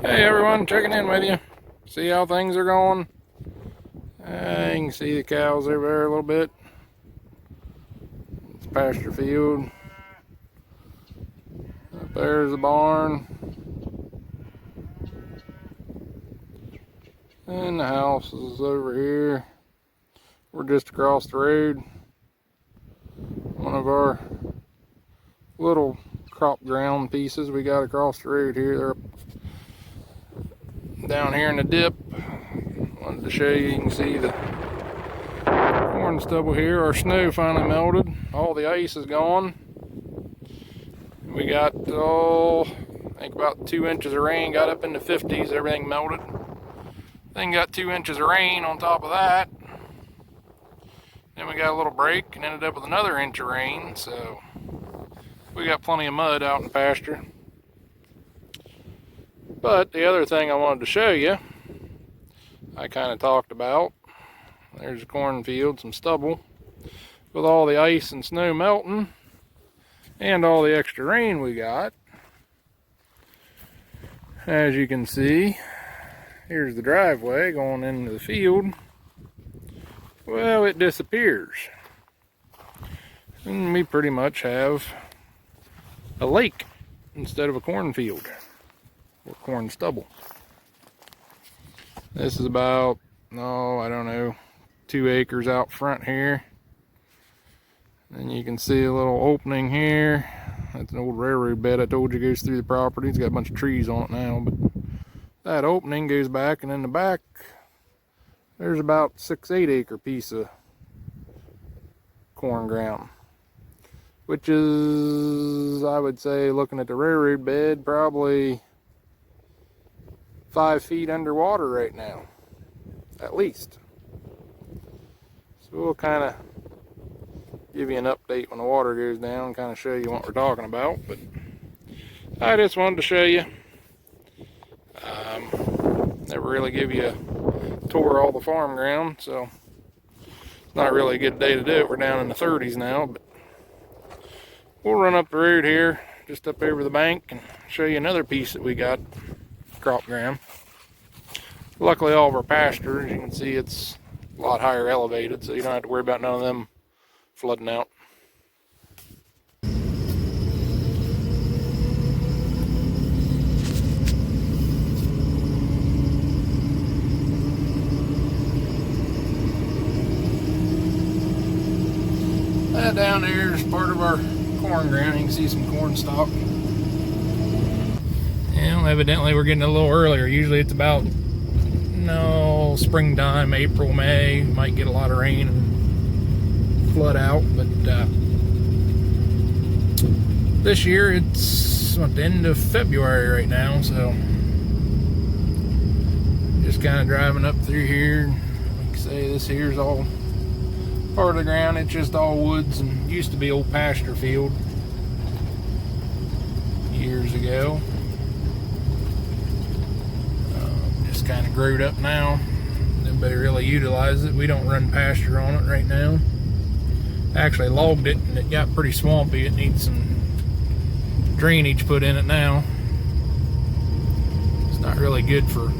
Hey everyone, checking in with you. See how things are going. You can see the cows over there a little bit. It's pasture field. Up there's the barn. And the house is over here. We're just across the road. One of our little crop ground pieces we got across the road here. They're down here in the dip. Wanted to show you, you can see the corn stubble here. Our snow finally melted. All the ice is gone. We got, I think about 2 inches of rain, got up in the 50s, everything melted. Then got 2 inches of rain on top of that. Then we got a little break and ended up with another inch of rain, so we got plenty of mud out in the pasture. But the other thing I wanted to show you, I kind of talked about, there's a cornfield, some stubble, with all the ice and snow melting, and all the extra rain we got. As you can see, here's the driveway going into the field. Well, it disappears. And we pretty much have a lake instead of a cornfield or corn stubble. This is about, I don't know, 2 acres out front here. And you can see a little opening here. That's an old railroad bed I told you goes through the property. It's got a bunch of trees on it now, but that opening goes back, and in the back there's about 6-8 acre piece of corn ground, which is, I would say, looking at the railroad bed, probably 5 feet underwater right now, at least. So we'll kind of give you an update when the water goes down, kind of show you what we're talking about. But I just wanted to show you. Never really give you a tour of all the farm ground, so it's not really a good day to do it. We're down in the 30s now, but we'll run up the road here, just up over the bank, and show you another piece that we got crop ground. Luckily, all of our pasture, as you can see, it's a lot higher elevated, so you don't have to worry about none of them flooding out. That down there is part of our corn ground. You can see some corn stalk. And evidently we're getting a little earlier. Usually it's about, springtime, April, May. Might get a lot of rain and flood out, but this year it's the end of February right now, so just kind of driving up through here. Like I say, this here's all part of the ground. It's just all woods and used to be old pasture field years ago. Just kind of growed up now. Nobody really utilizes it. We don't run pasture on it right now. Actually logged it and it got pretty swampy. It needs some drainage put in it now. It's not really good for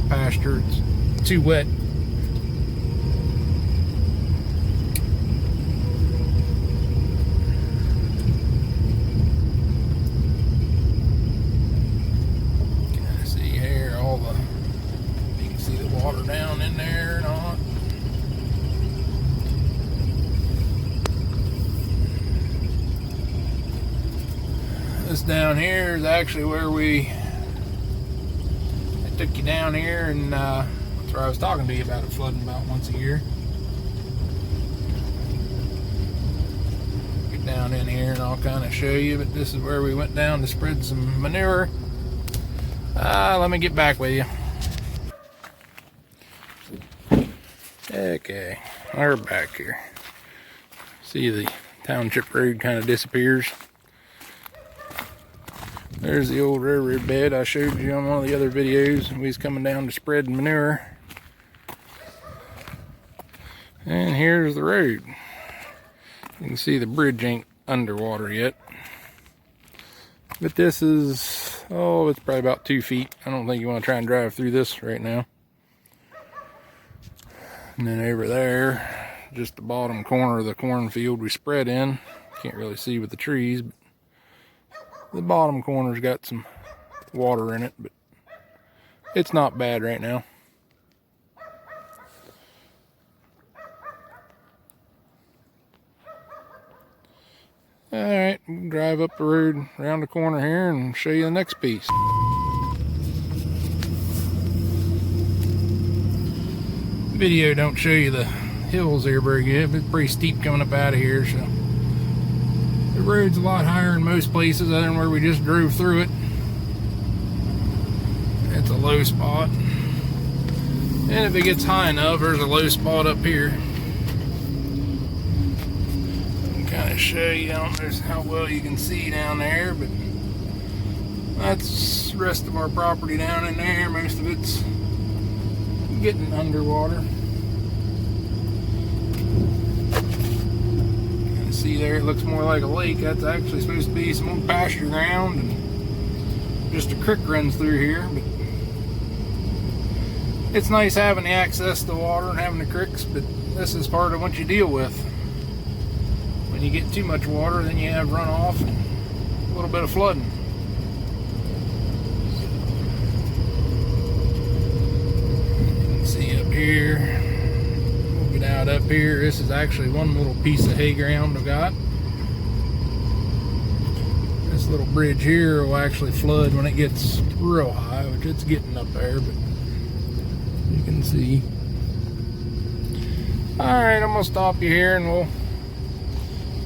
pasture. It's too wet. Water down in there and all. This down here is actually where I took you down here, and that's where I was talking to you about it flooding about once a year. Get down in here and I'll kind of show you, but this is where we went down to spread some manure. Let me get back with you. Okay, we're back here. See, the township road kind of disappears. There's the old railroad bed I showed you on one of the other videos. We was coming down to spread manure. And here's the road. You can see the bridge ain't underwater yet. But this is Oh, it's probably about 2 feet. I don't think you want to try and drive through this right now. And then over there, just the bottom corner of the cornfield we spread in. Can't really see with the trees, but the bottom corner's got some water in it, but it's not bad right now. Alright, we'll drive up the road around the corner here and show you the next piece. Video don't show you the hills there very good, but it's pretty steep coming up out of here, so the road's a lot higher in most places other than where we just drove through it. It's a low spot, and if it gets high enough, there's a low spot up here. Kind of show you, I don't know how well you can see down there, but that's the rest of our property down in there. Most of it's getting underwater. Kind of see there, it looks more like a lake. That's actually supposed to be some old pasture ground, and just a creek runs through here. But it's nice having the access to water and having the creeks, but this is part of what you deal with. When you get too much water, then you have runoff and a little bit of flooding. You can see up here, we'll get out up here. This is actually one little piece of hay ground I've got. This little bridge here will actually flood when it gets real high, which it's getting up there, but you can see. Alright, I'm going to stop you here and we'll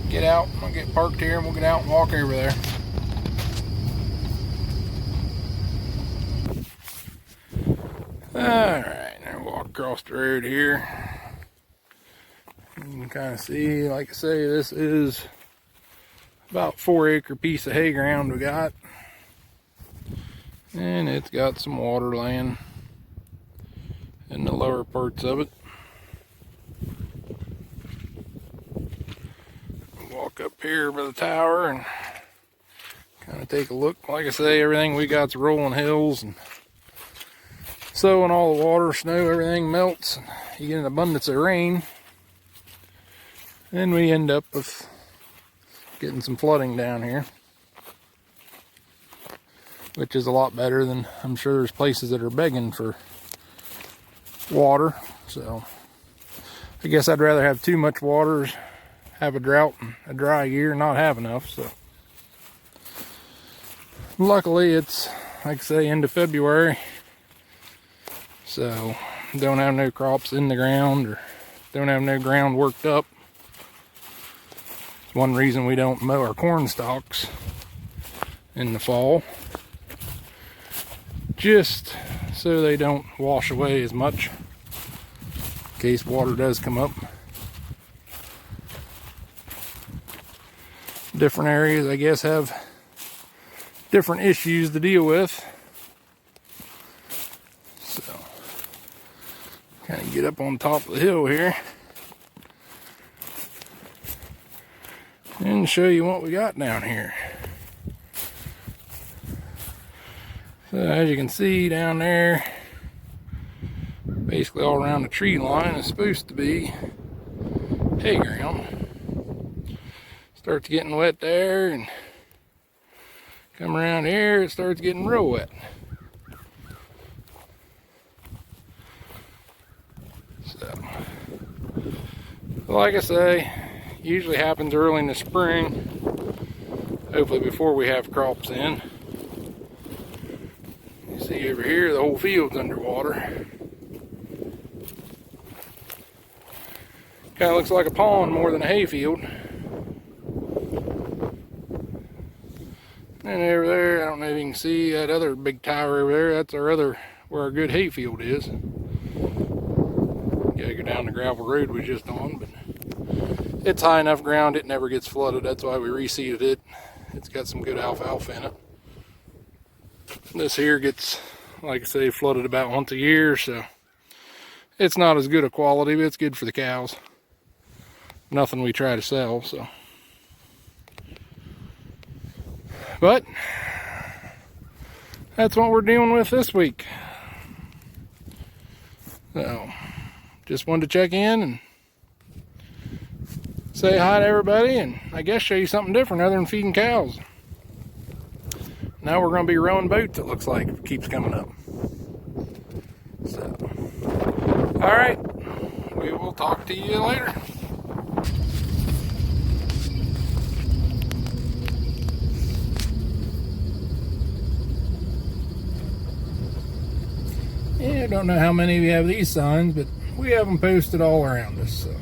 get out. I'll get parked here and we'll get out and walk over there. Alright, now walk across the road here. You can kind of see, like I say, this is about 4-acre piece of hay ground we got. And it's got some water laying in the lower parts of it. Walk up here by the tower and kind of take a look. Like I say, everything we got's rolling hills, and so when all the water, snow, everything melts, you get an abundance of rain, then we end up with getting some flooding down here, which is a lot better than, I'm sure there's places that are begging for water. So I guess I'd rather have too much water, have a drought and a dry year, and not have enough. So luckily it's, like I say, end of February, so don't have no crops in the ground, or don't have no ground worked up. It's one reason we don't mow our corn stalks in the fall, just so they don't wash away as much in case water does come up. Different areas, I guess, have different issues to deal with. So, kind of get up on top of the hill here and show you what we got down here. So, as you can see down there, basically all around the tree line is supposed to be hay ground. Starts getting wet there, and come around here, it starts getting real wet. So, like I say, usually happens early in the spring, hopefully before we have crops in. You see over here, the whole field's underwater. Kind of looks like a pond more than a hay field. And over there, I don't know if you can see that other big tower over there. That's our other, where our good hay field is. Gotta go down the gravel road we was just on, but it's high enough ground, it never gets flooded. That's why we reseeded it. It's got some good alfalfa in it. This here gets, like I say, flooded about once a year, so it's not as good a quality, but it's good for the cows. Nothing we try to sell, so. that's what we're dealing with this week. So, just wanted to check in and say hi to everybody, and I guess show you something different other than feeding cows. Now we're going to be rowing boats, it looks like. It keeps coming up. So, alright, we will talk to you later. Yeah, I don't know how many of you have these signs, but we have them posted all around us, so